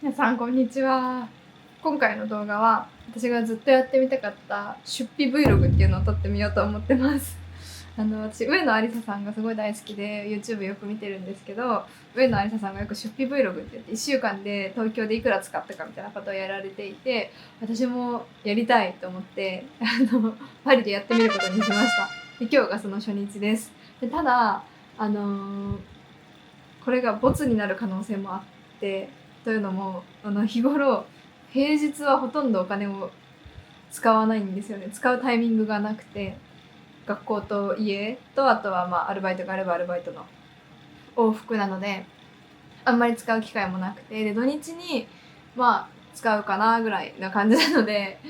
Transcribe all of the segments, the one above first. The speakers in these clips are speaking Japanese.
皆さんこんにちは。今回の動画は私がずっとやってみたかった出費 Vlog っていうのを撮ってみようと思ってます。私上野有沙さんがすごい大好きで YouTube よく見てるんですけど、上野有沙さんがよく出費 Vlog って言って1週間で東京でいくら使ったかみたいなことをやられていて、私もやりたいと思ってパリでやってみることにしました。で今日がその初日です。でただこれがボツになる可能性もあって、というのも日頃平日はほとんどお金を使わないんですよね。使うタイミングがなくて、学校と家とあとはアルバイトがあればアルバイトの往復なのであんまり使う機会もなくて、で土日に使うかなぐらいな感じなので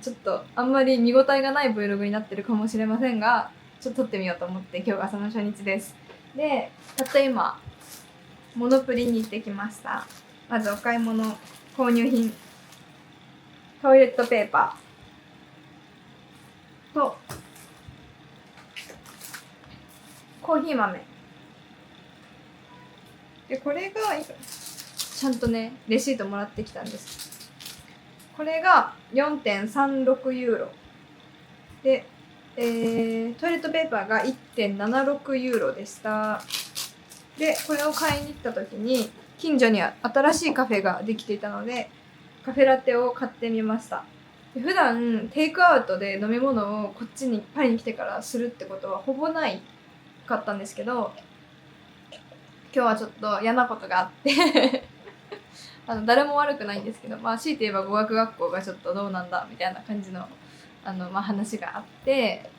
ちょっとあんまり見応えがない Vlog になってるかもしれませんが、ちょっと撮ってみようと思って今日がその初日です。でたった今モノプリに行ってきました。まずお買い物、購入品、トイレットペーパーとコーヒー豆で、これがちゃんとねレシートもらってきたんです。これが 4.36 ユーロで、トイレットペーパーが 1.76 ユーロでした。でこれを買いに行った時に近所に新しいカフェができていたのでカフェラテを買ってみました。で普段テイクアウトで飲み物をこっちにパリに来てからするってことはほぼないかったんですけど、今日はちょっと嫌なことがあって誰も悪くないんですけど、強いて言えば語学学校がちょっとどうなんだみたいな感じの話があって、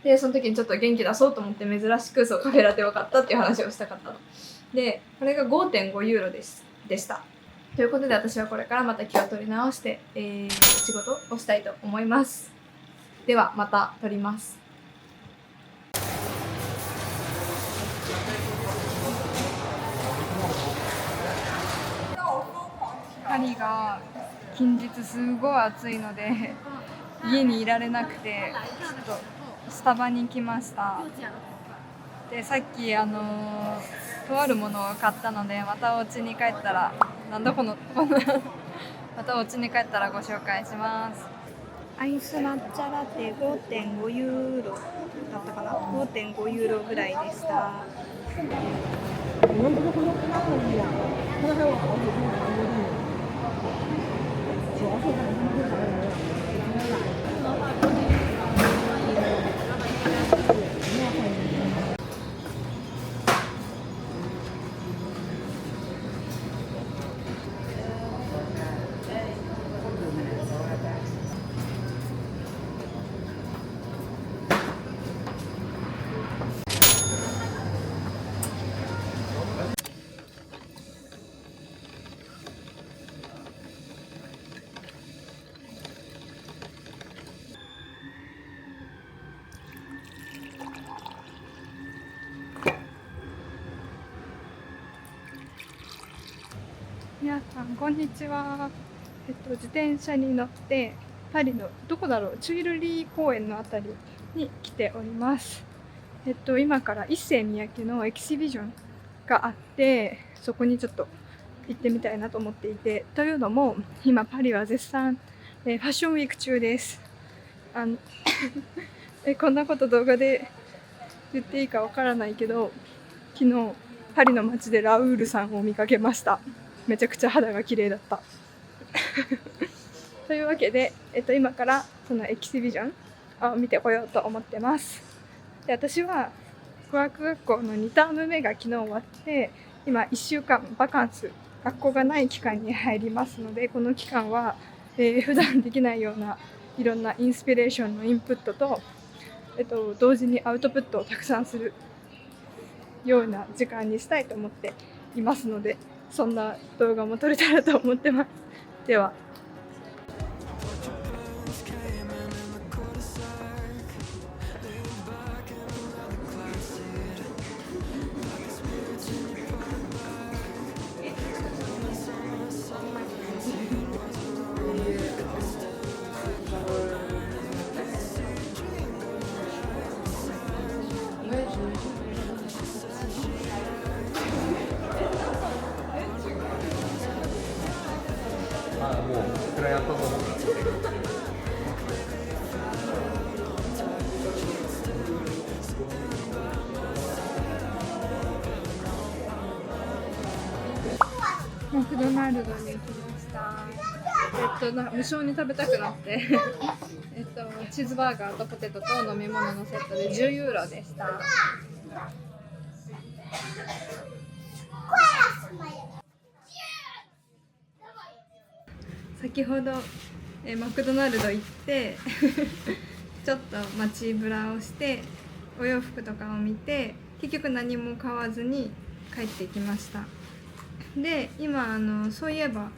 でその時にちょっと元気出そうと思って珍しくカフェラテを買ったっていう話をしたかったので、これが 5.5 ユーロでした。ということで私はこれからまた気を取り直して、仕事をしたいと思います。ではまた撮ります。パリが近日すごい暑いので家にいられなくてちょっとスタバに来ました。でさっきとあるものを買ったので、またお家に帰ったらまたお家に帰ったらご紹介します。アイス抹茶ラテ 5.5 ユーロだったかな、5.5 ユーロぐらいでした。皆さんこんにちは。自転車に乗ってパリのどこだろう、チュイルリー公園のあたりに来ております。今から一世三宅のエキシビジョンがあって、そこにちょっと行ってみたいなと思っていて、というのも今パリは絶賛ファッションウィーク中です。こんなこと動画で言っていいかわからないけど、昨日パリの街でラウールさんを見かけました。めちゃくちゃ肌が綺麗だったというわけで、今からそのエキシビジョンを見てこようと思ってます。で私は語学学校の2ターム目が昨日終わって、今1週間バカンス、学校がない期間に入りますので、この期間は、普段できないようないろんなインスピレーションのインプットと、同時にアウトプットをたくさんするような時間にしたいと思っていますので、そんな動画も撮れたらと思ってます。では。もうクライアントと思って。マクドナルドに来ました。なんか無性に食べたくなってチーズバーガーとポテトと飲み物のセットで10ユーロでした。先ほどマクドナルド行ってちょっと街ブラをしてお洋服とかを見て結局何も買わずに帰ってきました。で今そういえば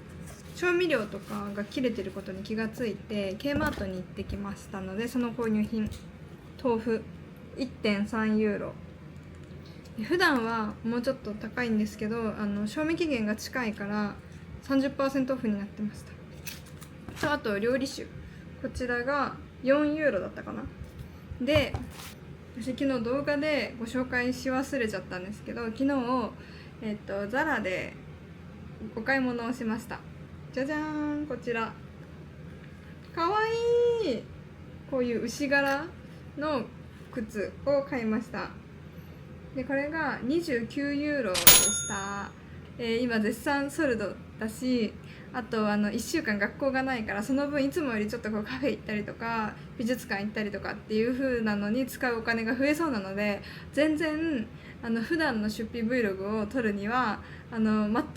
調味料とかが切れてることに気がついて K マートに行ってきましたので、その購入品豆腐 1.3 ユーロ。普段はもうちょっと高いんですけど賞味期限が近いから 30% オフになってました。とあと料理酒、こちらが4ユーロだったかな。で私昨日動画でご紹介し忘れちゃったんですけど、昨日ザラでお買い物をしました。じゃじゃーん、こちらかわいい、こういう牛柄の靴を買いました。でこれが29ユーロでした。今絶賛ソルドだし、あと1週間学校がないから、その分いつもよりちょっとこうカフェ行ったりとか美術館行ったりとかっていう風なのに使うお金が増えそうなので、全然普段の出費 Vlog を撮るには全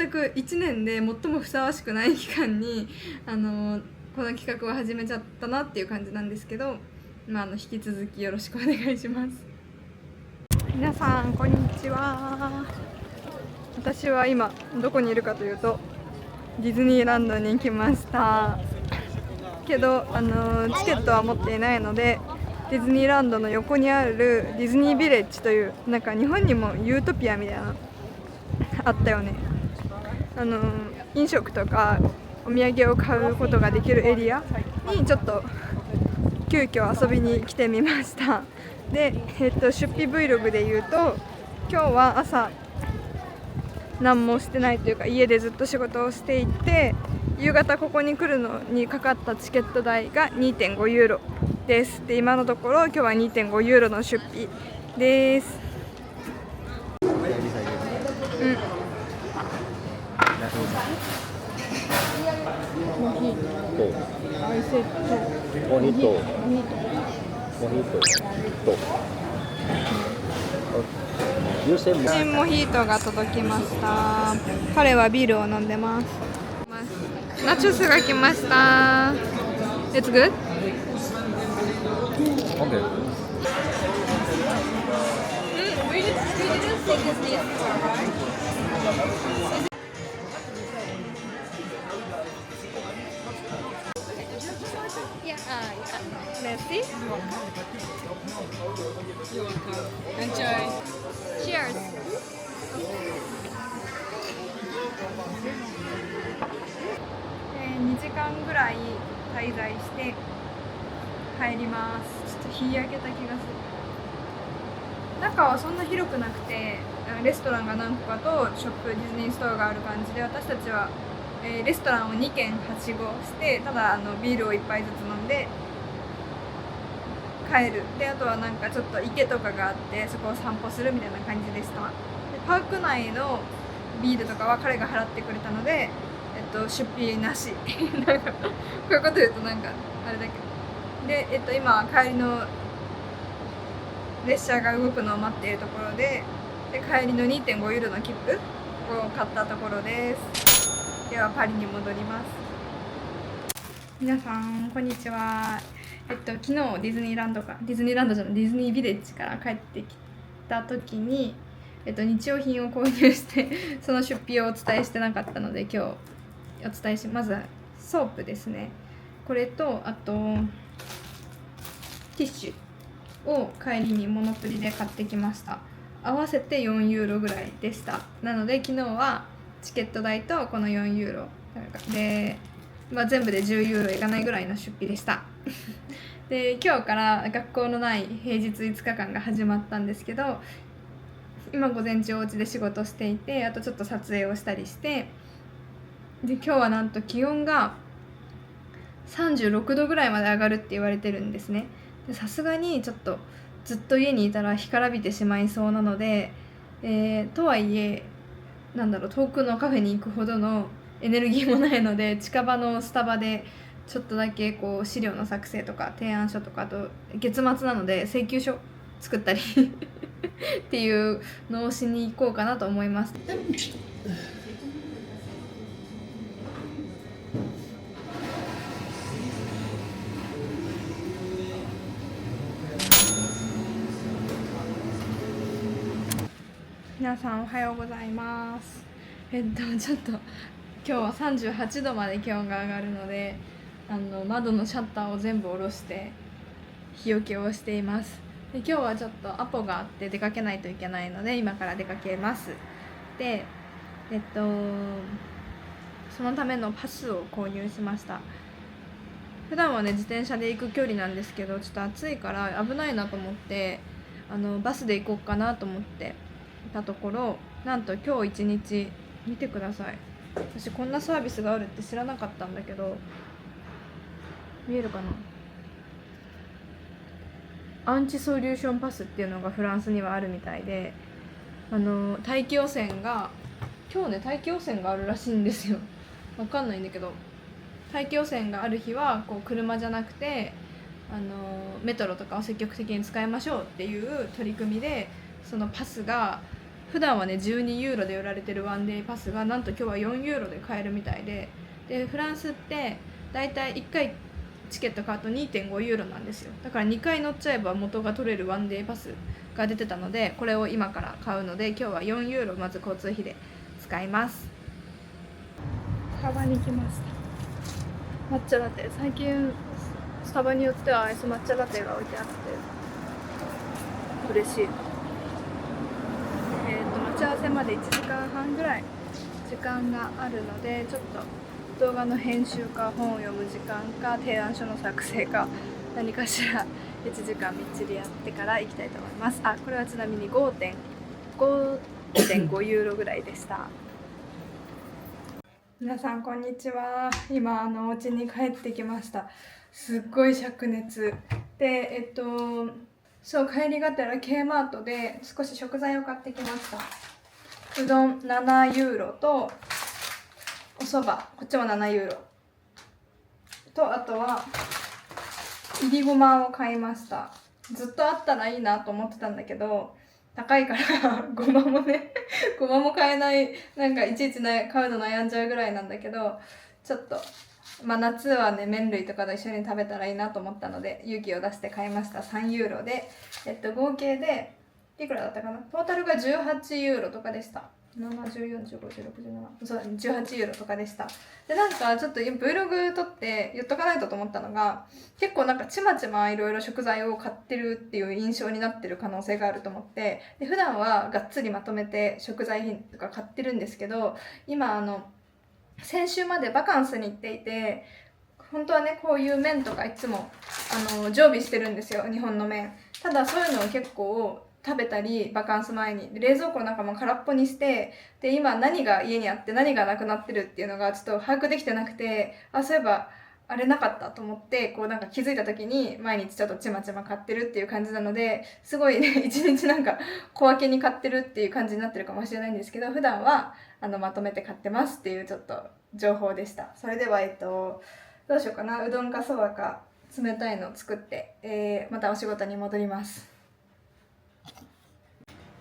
く1年で最もふさわしくない期間にこの企画を始めちゃったなっていう感じなんですけど、引き続きよろしくお願いします。皆さんこんにちは。私は今どこにいるかというとディズニーランドに来ましたけどチケットは持っていないので、ディズニーランドの横にあるディズニービレッジという、なんか日本にもユートピアみたいなあったよね。飲食とかお土産を買うことができるエリアにちょっと急遽遊びに来てみました。で、出費 Vlog で言うと、今日は朝何もしてないというか家でずっと仕事をしていて、夕方ここに来るのにかかったチケット代が 2.5 ユーロです。で今のところ今日は 2.5 ユーロの出費です。モヒートモヒートが届きました。彼はビールを飲んでます。ナチョスが来ました。It's good? Okay. We didn't say Disney before, right? Yeah, Merci. Enjoy. Cheers. 2時間ぐらい滞在して帰ります。ちょっと日焼けた気がする。中はそんな広くなくて、レストランが何個かとショップ、ディズニーストアがある感じで、私たちは、レストランを2軒はしごして、ただビールを1杯ずつ飲んで帰る。であとはなんかちょっと池とかがあって、そこを散歩するみたいな感じでした。でパーク内のビールとかは彼が払ってくれたので、出費なしなんかこういうこと言うとなんかあれだけど、で、今帰りの列車が動くのを待っているところで、帰りの 2.5 ユーロの切符を買ったところです。ではパリに戻ります。皆さんこんにちは。昨日ディズニーランドじゃない、ディズニービレッジから帰ってきた時に、日用品を購入してその出費をお伝えしてなかったので、今日お伝えします。まずソープですね。これとあとティッシュを帰りにモノプリで買ってきました。合わせて4ユーロぐらいでした。なので昨日はチケット代とこの4ユーロで、全部で10ユーロいかないぐらいの出費でしたで今日から学校のない平日5日間が始まったんですけど、今午前中お家で仕事していて、あとちょっと撮影をしたりして、で今日はなんと気温が36度ぐらいまで上がるって言われてるんですね。さすがにちょっとずっと家にいたら干からびてしまいそうなので、とはいえ遠くのカフェに行くほどのエネルギーもないので、近場のスタバでちょっとだけこう資料の作成とか提案書とか、あと月末なので請求書作ったりっていうのをしに行こうかなと思います。皆さんおはようございます。ちょっと今日は38度まで気温が上がるので、窓のシャッターを全部下ろして日よけをしています。で今日はちょっとアポがあって出かけないといけないので今から出かけます。でそのためのパスを購入しました。普段はね自転車で行く距離なんですけど、ちょっと暑いから危ないなと思ってバスで行こうかなと思っていたところ、なんと今日一日見てください。私こんなサービスがあるって知らなかったんだけど、見えるかな。アンチソリューションパスっていうのがフランスにはあるみたいで、大気汚染が今日ね大気汚染があるらしいんですよ。わかんないんだけど、大気汚染がある日はこう車じゃなくてメトロとかを積極的に使いましょうっていう取り組みで、そのパスが普段はね12ユーロで売られてるワンデーパスがなんと今日は4ユーロで買えるみたいで、フランスってだいたい1回チケット買うと 2.5 ユーロなんですよ。だから2回乗っちゃえば元が取れるワンデーパスが出てたので、これを今から買うので今日は4ユーロまず交通費で使います。スタバに来ました。抹茶ラテ、最近スタバによってはアイス抹茶ラテが置いてあって嬉しい。待ち合わせまで1時間半ぐらい時間があるので、ちょっと動画の編集か本を読む時間か提案書の作成か何かしら1時間みっちりやってから行きたいと思います。これはちなみに 5.5 ユーロぐらいでした。皆さんこんにちは。今お家に帰ってきました。すっごい灼熱で、そう帰りがてら K マートで少し食材を買ってきました。うどん7ユーロとお蕎麦こっちも7ユーロと、あとはいりごまを買いました。ずっとあったらいいなと思ってたんだけど高いからごまも買えない、なんかいちいち買うの悩んじゃうぐらいなんだけど、ちょっと夏はね麺類とかと一緒に食べたらいいなと思ったので勇気を出して買いました。3ユーロで、合計でいくらだったかな。トータルが18ユーロとかでした。70、40、50、67、そう18ユーロとかでした。でなんかちょっと Vlog 撮って言っとかないとと思ったのが、結構なんかちまちまいろいろ食材を買ってるっていう印象になってる可能性があると思って、で普段はがっつりまとめて食材品とか買ってるんですけど、今先週までバカンスに行っていて、本当はねこういう麺とかいつも常備してるんですよ、日本の麺。ただそういうのを結構食べたりバカンス前に冷蔵庫なんかも空っぽにして、で今何が家にあって何がなくなってるっていうのがちょっと把握できてなくて、そういえばあれなかったと思って、こうなんか気づいた時に毎日ちょっとちまちま買ってるっていう感じなので、すごいね一日なんか小分けに買ってるっていう感じになってるかもしれないんですけど、普段はまとめて買ってますっていうちょっと情報でした。それではどうしようかな。うどんかそばか冷たいのを作って、またお仕事に戻ります。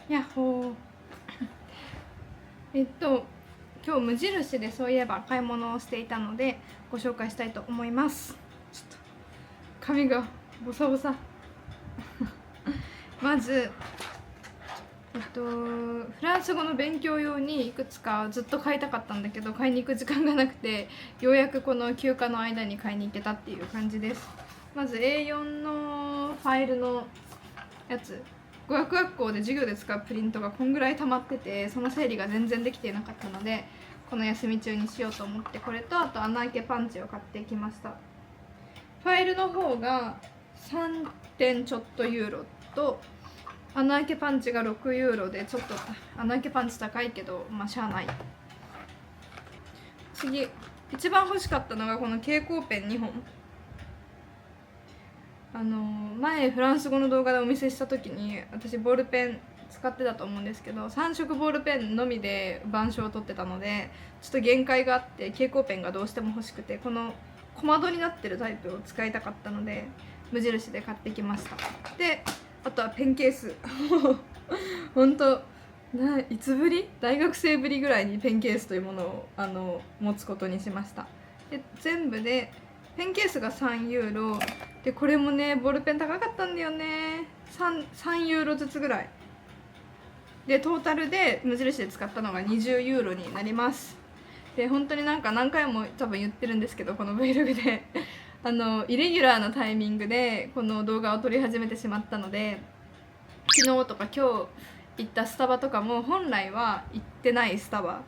やっほー今日無印でそういえば買い物をしていたのでご紹介したいと思います。ちょっと髪がボサボサまずフランス語の勉強用にいくつかずっと買いたかったんだけど買いに行く時間がなくて、ようやくこの休暇の間に買いに行けたっていう感じです。まず A4 のファイルのやつ、語学学校で授業で使うプリントがこんぐらい溜まってて、その整理が全然できていなかったのでこの休み中にしようと思ってこれと、あと穴開けパンチを買ってきました。ファイルの方が 3. 点ちょっとユーロと、穴開けパンチが6ユーロでちょっと穴開けパンチ高いけどしゃあない。次一番欲しかったのがこの蛍光ペン2本。前フランス語の動画でお見せした時に私ボールペン使ってたと思うんですけど、3色ボールペンのみで板書を取ってたのでちょっと限界があって、蛍光ペンがどうしても欲しくて、この小窓になってるタイプを使いたかったので無印で買ってきました。であとはペンケースほんといつぶり、大学生ぶりぐらいにペンケースというものを持つことにしました。で全部でペンケースが3ユーロで、これもねボールペン高かったんだよね。3ユーロずつぐらいで、トータルで無印で使ったのが20ユーロになります。で本当になんか何回も多分言ってるんですけど、この Vlog でイレギュラーなタイミングでこの動画を撮り始めてしまったので、昨日とか今日行ったスタバとかも本来は行ってないスタバ、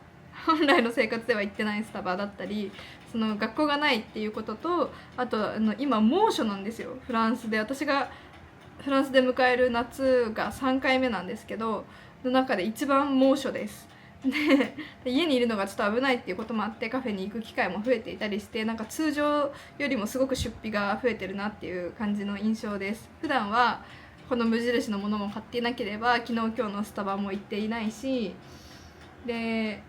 本来の生活では行ってないスタバだったり、その学校がないっていうことと、あと今猛暑なんですよ、フランスで。私がフランスで迎える夏が3回目なんですけど、の中で一番猛暑です。で家にいるのがちょっと危ないっていうこともあって、カフェに行く機会も増えていたりして、なんか通常よりもすごく出費が増えてるなっていう感じの印象です。普段はこの無印のものも買っていなければ昨日今日のスタバも行っていないし、で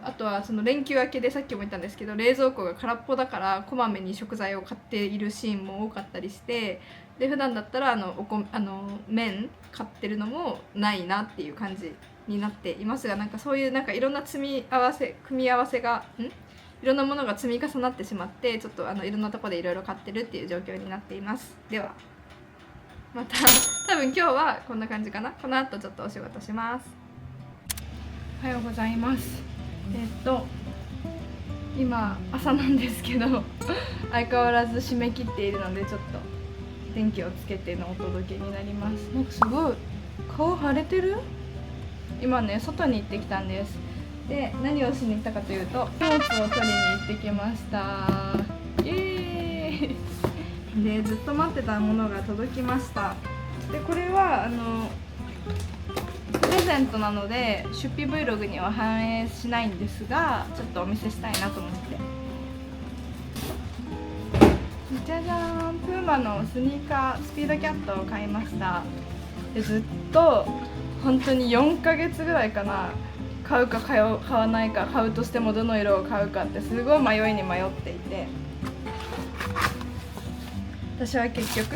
あとはその連休明けでさっきも言ったんですけど、冷蔵庫が空っぽだからこまめに食材を買っているシーンも多かったりして、で普段だったら麺買ってるのもないなっていう感じになっていますが、なんかそういうなんかいろんな組み合わせがいろんなものが積み重なってしまって、ちょっといろんなところでいろいろ買ってるっていう状況になっています。ではまた多分今日はこんな感じかな。この後ちょっとお仕事します。おはようございます。今朝なんですけど相変わらず締め切っているので、ちょっと電気をつけてのお届けになります。なんかすごい顔腫れてる。今ね外に行ってきたんです。で何をしに行ったかというと、荷物を取りに行ってきました。イエーイでずっと待ってたものが届きました。でこれはプレゼントなので出費 Vlog には反映しないんですが、ちょっとお見せしたいなと思って。じゃじゃーん、プーマのスニーカースピードキャットを買いました。でずっと本当に4ヶ月ぐらいかな、買うか買わないか、買うとしてもどの色を買うかってすごい迷いに迷っていて、私は結局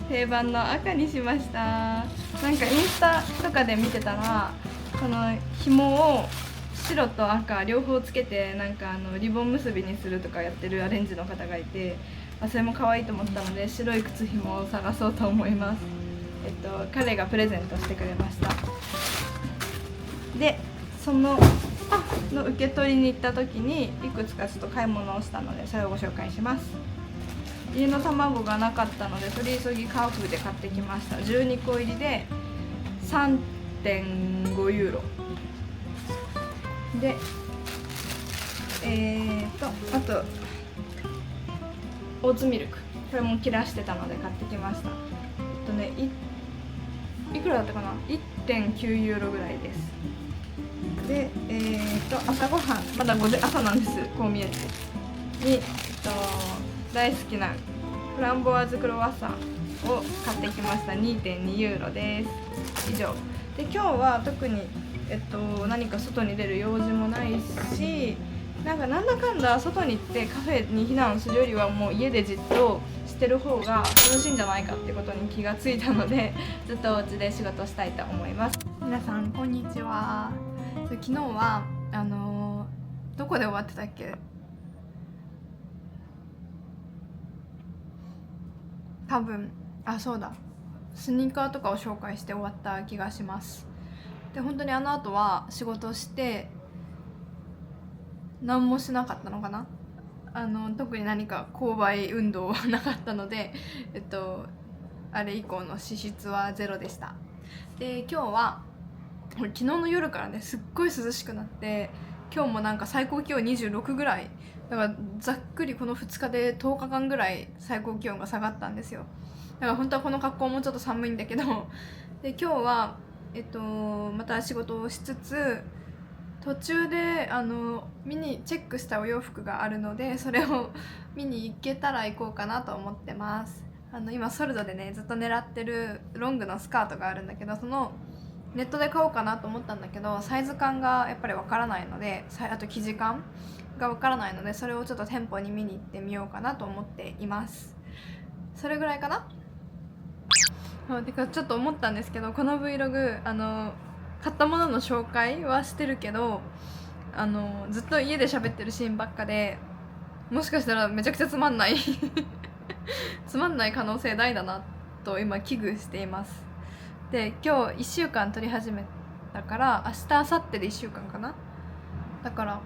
定番の赤にしました。なんかインスタとかで見てたら、この紐を白と赤両方つけてなんかリボン結びにするとかやってるアレンジの方がいて、それも可愛いと思ったので白い靴紐を探そうと思います。彼がプレゼントしてくれました。でそのスタッフの受け取りに行った時にいくつかちょっと買い物をしたので、それをご紹介します。家の卵がなかったので取り急ぎカーフーで買ってきました。12個入りで 3.5 ユーロで、あとオーツミルク、これも切らしてたので買ってきました。いくらだったかな、 1.9 ユーロぐらいです。で朝ごはん、まだ朝なんです、こう見えてに大好きなフランボワーズクロワッサンを買ってきました。 2.2 ユーロです。以上で、今日は特に何か外に出る用事もないし、なんだかんだ外に行ってカフェに避難するよりはもう家でじっとしてる方が楽しいんじゃないかっていうことに気がついたのでずっとお家で仕事したいと思います。皆さんこんにちは。昨日はどこで終わってたっけ、多分そうだ、スニーカーとかを紹介して終わった気がします。で本当に後は仕事して何もしなかったのかな。特に何か購買運動はなかったので、あれ以降の支出はゼロでした。で今日は昨日の夜からねすっごい涼しくなって、今日もなんか最高気温26ぐらいだからざっくりこの2日で10日間ぐらい最高気温が下がったんですよ。だから本当はこの格好もちょっと寒いんだけどで今日はまた仕事をしつつ途中で見にチェックしたお洋服があるのでそれを見に行けたら行こうかなと思ってます。今ソルドでねずっと狙ってるロングのスカートがあるんだけどそのネットで買おうかなと思ったんだけどサイズ感がやっぱりわからないのであと生地感がわからないのでそれをちょっと店舗に見に行ってみようかなと思っています。それぐらいかな。てかちょっと思ったんですけどこの Vlog買ったものの紹介はしてるけどずっと家で喋ってるシーンばっかでもしかしたらめちゃくちゃつまんないつまんない可能性大だなと今危惧しています。で今日1週間撮り始めたから明日明後日で1週間かな。だから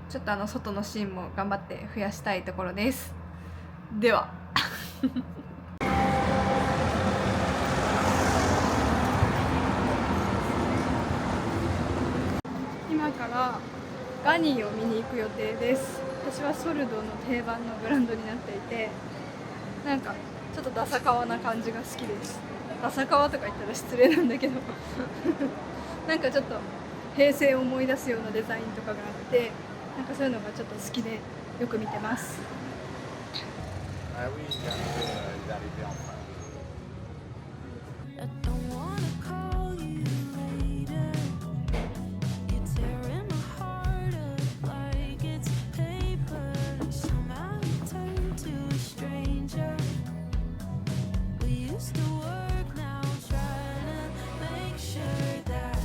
ちょっと外のシーンも頑張って増やしたいところです。では今からガニーを見に行く予定です。私はソルドの定番のブランドになっていてなんかちょっとダサカワな感じが好きです。ダサカワとか言ったら失礼なんだけどなんかちょっと平成を思い出すようなデザインとかがあってなんかそういうのがちょっと好きでよく見てます。Ah oui, il vient d'arriver enfin. I don't wanna call you later. You're tearing my heart up like it's paper. Somehow you turn to a stranger. We used to work now, trying to make sure that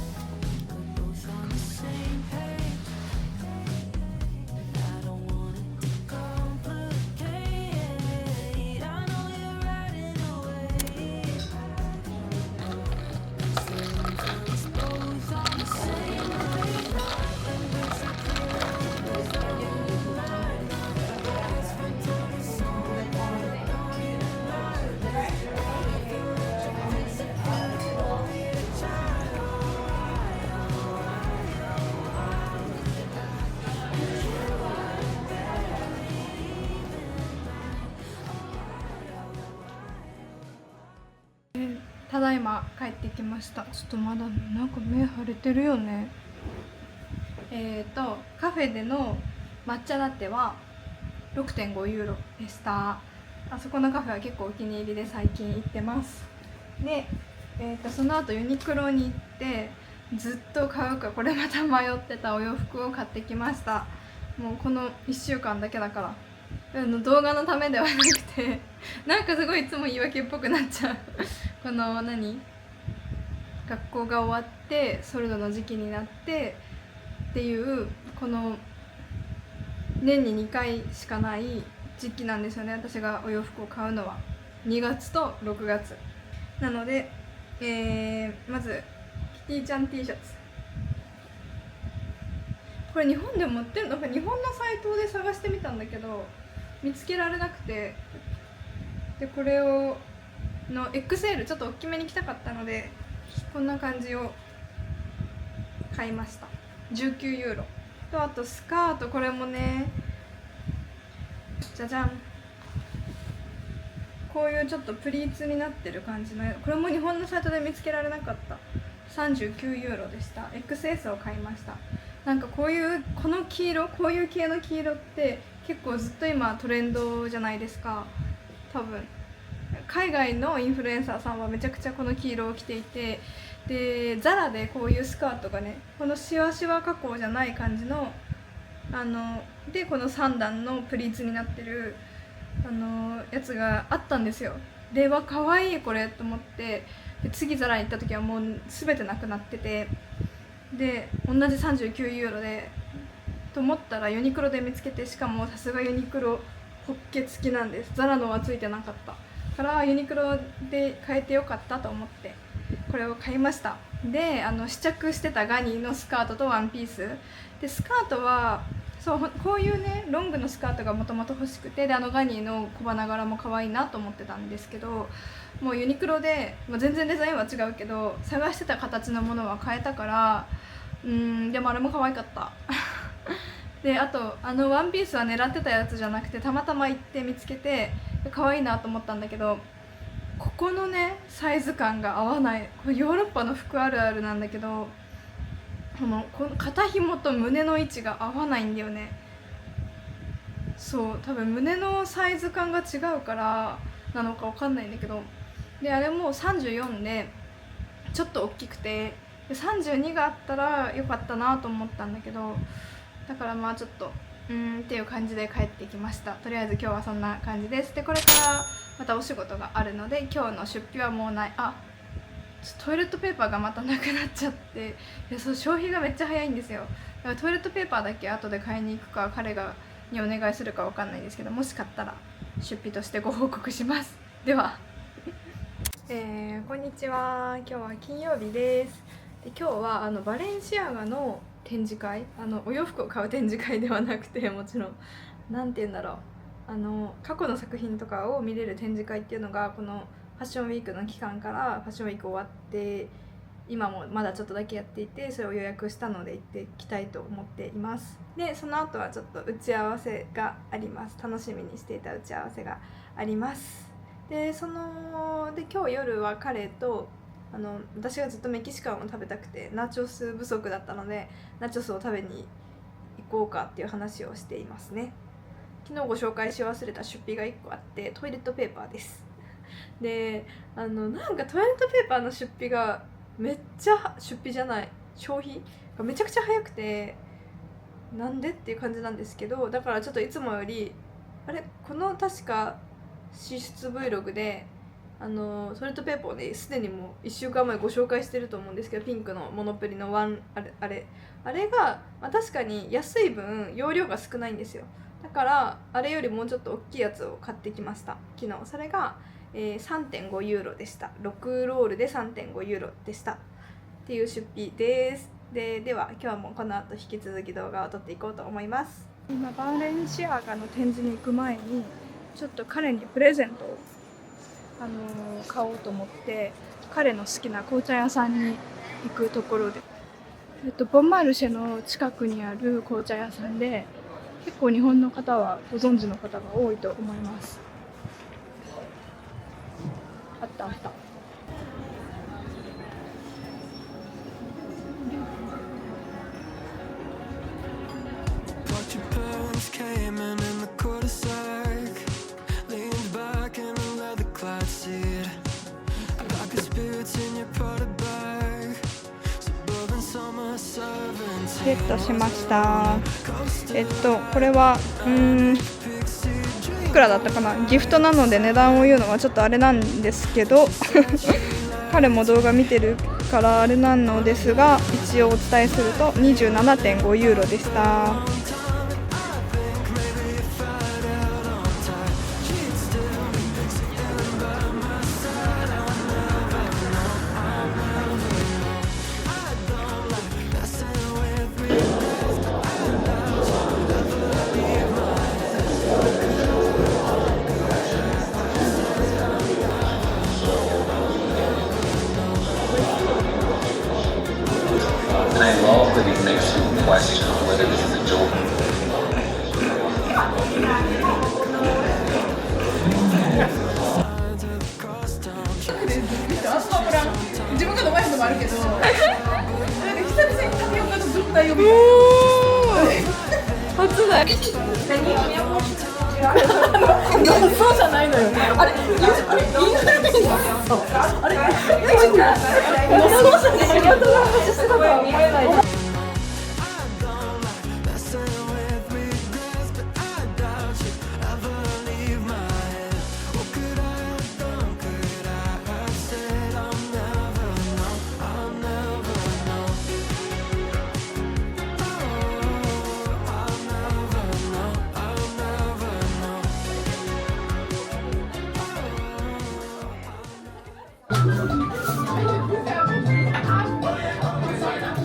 we're both on the same page. I don't want it to complicate. I know you're riding away. It's both on the same page. And we're so close, are you mine? It's from the song, are you mine? ただいま帰ってきました。ちょっとまだなんか目腫れてるよね。カフェでの抹茶ラテは 6.5 ユーロでした。あそこのカフェは結構お気に入りで最近行ってます。で、その後ユニクロに行ってずっと買うかこれまた迷ってたお洋服を買ってきました。もうこの1週間だけだから動画のためではなくてなんかすごいいつも言い訳っぽくなっちゃうこの学校が終わってソルドの時期になってっていうこの年に2回しかない時期なんですよね。私がお洋服を買うのは2月と6月なので、まずキティちゃん T シャツこれ日本でも売ってるのか日本のサイトで探してみたんだけど見つけられなくてでこれをの XL ちょっと大きめに着たかったのでこんな感じを買いました。19ユーロとあとスカートこれもねじゃじゃんこういうちょっとプリーツになってる感じのこれも日本のサイトで見つけられなかった39ユーロでした。 XS を買いました。なんかこの黄色こういう系の黄色って結構ずっと今トレンドじゃないですか。多分海外のインフルエンサーさんはめちゃくちゃこの黄色を着ていてでザラでこういうスカートがねこのシワシワ加工じゃない感じのでこの3段のプリーツになってるやつがあったんですよ。でわ可愛いこれと思ってで次ザラに行った時はもう全てなくなっててで同じ39ユーロでと思ったらユニクロで見つけてしかもさすがユニクロホッケ付きなんです。ザラのはついてなかったからユニクロで買えてよかったと思ってこれを買いました。で試着してたガニーのスカートとワンピースでスカートはそうこういうねロングのスカートがもともと欲しくてでガニーの小花柄も可愛いなと思ってたんですけどもうユニクロで、全然デザインは違うけど探してた形のものは買えたからでもあれも可愛かったであとワンピースは狙ってたやつじゃなくてたまたま行って見つけて可愛いなと思ったんだけど、ここのねサイズ感が合わない。これヨーロッパの服あるあるなんだけど、この肩紐と胸の位置が合わないんだよね。そう多分胸のサイズ感が違うからなのかわかんないんだけど、であれも34でちょっと大きくて、で32があったらよかったなと思ったんだけど、だからまあちょっとっていう感じで帰ってきました。とりあえず今日はそんな感じです。でこれからまたお仕事があるので今日の出費はもうない。トイレットペーパーがまたなくなっちゃって、そう消費がめっちゃ早いんですよ。だからトイレットペーパーだけ後で買いに行くか彼にお願いするかわかんないんですけど、もし買ったら出費としてご報告します。ではこんにちは。今日は金曜日です。で今日はバレンシアガの展示会、お洋服を買う展示会ではなくて、もちろんなんて言うんだろう、過去の作品とかを見れる展示会っていうのがこのファッションウィークの期間からファッションウィーク終わって今もまだちょっとだけやっていて、それを予約したので行ってきたいと思っています。でその後はちょっと打ち合わせがあります。楽しみにしていた打ち合わせがあります。で今日夜は彼と私がずっとメキシカンを食べたくてナチョス不足だったのでナチョスを食べに行こうかっていう話をしていますね。昨日ご紹介し忘れた出費が1個あってトイレットペーパーです。でなんかトイレットペーパーの出費がめっちゃ消費がめちゃくちゃ早くて、なんでっていう感じなんですけど、だからちょっといつもよりこの確か支出 Vlog でトイレットペーパーをねすでにもう1週間前ご紹介してると思うんですけど、ピンクのモノプリのあれが、確かに安い分容量が少ないんですよ。だからあれよりもうちょっと大きいやつを買ってきました昨日。それが、3.5 ユーロでした。6ロールで 3.5 ユーロでしたっていう出費です。では今日もこの後引き続き動画を撮っていこうと思います。今バレンシアガの展示に行く前にちょっと彼にプレゼントを買おうと思って彼の好きな紅茶屋さんに行くところで、ボンマルシェの近くにある紅茶屋さんで、結構日本の方はご存知の方が多いと思います。あった。ゲットしました。これはいくらだったかな。ギフトなので値段を言うのはちょっとあれなんですけど彼も動画見てるからあれなのですが、一応お伝えすると 27.5 ユーロでした。I love that it makes you question whether this is a joke. 自分が飲まへんのもあるけど、なんか久々にタピオカの状態を見た。初だ。そうじゃないのよ。あれ、インフルエンザ。あれ、そうじゃない。姿は思えない。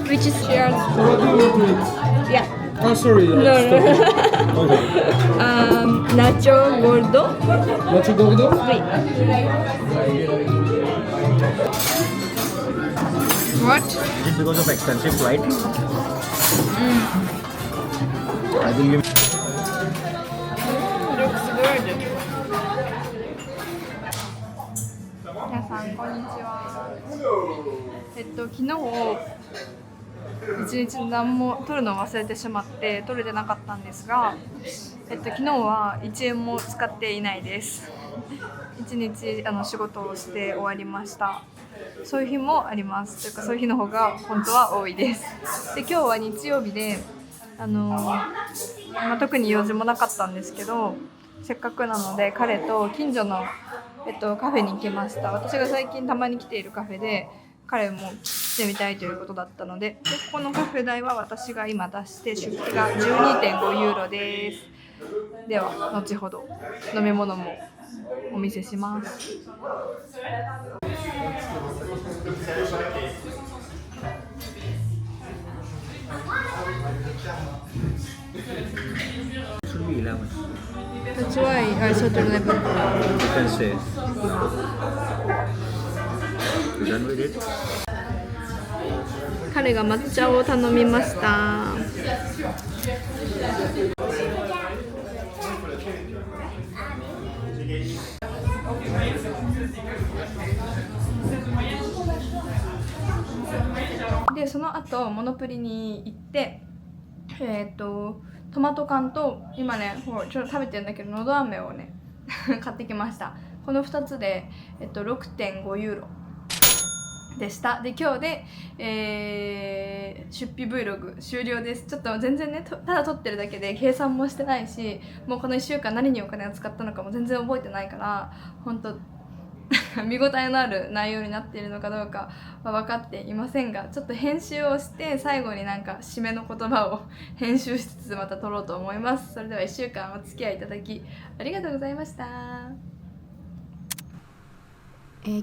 Which is shared? Yeah. Oh, sorry. No. Okay. Nacho gordo. Nacho gordo? Oui. What? Is it because of expensive flight? I will give. looks good. 皆さんこんにちは。昨日一日何も取るのを忘れてしまって取れてなかったんですが、昨日は1円も使っていないです。一日仕事をして終わりました。そういう日もあります。というかそういう日の方が本当は多いです。で今日は日曜日で特に用事もなかったんですけど、せっかくなので彼と近所の、カフェに行きました。私が最近たまに来ているカフェで彼も来てみたいということだったので、ここのカフェ代は私が今出して出費が 12.5 ユーロです。では後ほど飲み物もお見せします。Should be 11. That's why I saw to 11. You can say. You done with it? 彼が抹茶を頼みました。でその後モノプリに行ってトマト缶と今ねちょっと食べてるんだけどのど飴をね買ってきました。この2つで、6.5 ユーロでした。で今日で、出費 Vlog 終了です。ちょっと全然ねただ撮ってるだけで計算もしてないし、もうこの1週間何にお金を使ったのかも全然覚えてないから、本当見応えのある内容になっているのかどうかは分かっていませんが、ちょっと編集をして最後になんか締めの言葉を編集しつつまた撮ろうと思います。それでは1週間お付き合いいただきありがとうございました。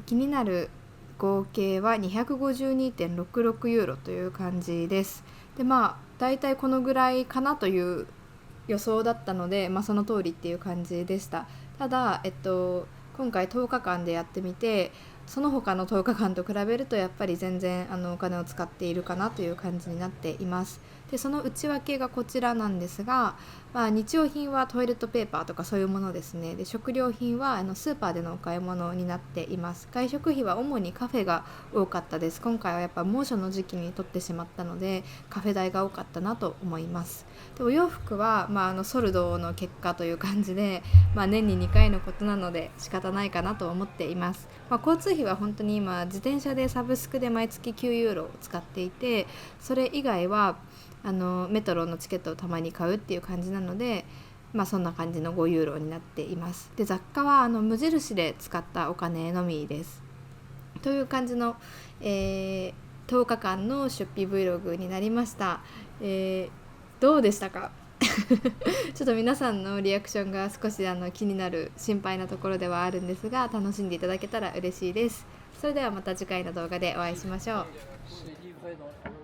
気になる合計は 252.66 ユーロという感じです。でだいたいこのぐらいかなという予想だったので、その通りっていう感じでした。ただ今回10日間でやってみて、その他の10日間と比べるとやっぱり全然お金を使っているかなという感じになっています。でその内訳がこちらなんですが、日用品はトイレットペーパーとかそういうものですね。で食料品はスーパーでのお買い物になっています。外食費は主にカフェが多かったです。今回はやっぱ猛暑の時期に取ってしまったのでカフェ代が多かったなと思います。でお洋服は、ソルドの結果という感じで、年に2回のことなので仕方ないかなと思っています。交通費は本当に今自転車でサブスクで毎月9ユーロを使っていて、それ以外はメトロのチケットをたまに買うっていう感じなので、そんな感じの5ユーロになっています。で雑貨は無印で使ったお金のみです。という感じの、10日間の出費 Vlog になりました。どうでしたかちょっと皆さんのリアクションが少し気になる心配なところではあるんですが、楽しんでいただけたら嬉しいです。それではまた次回の動画でお会いしましょう。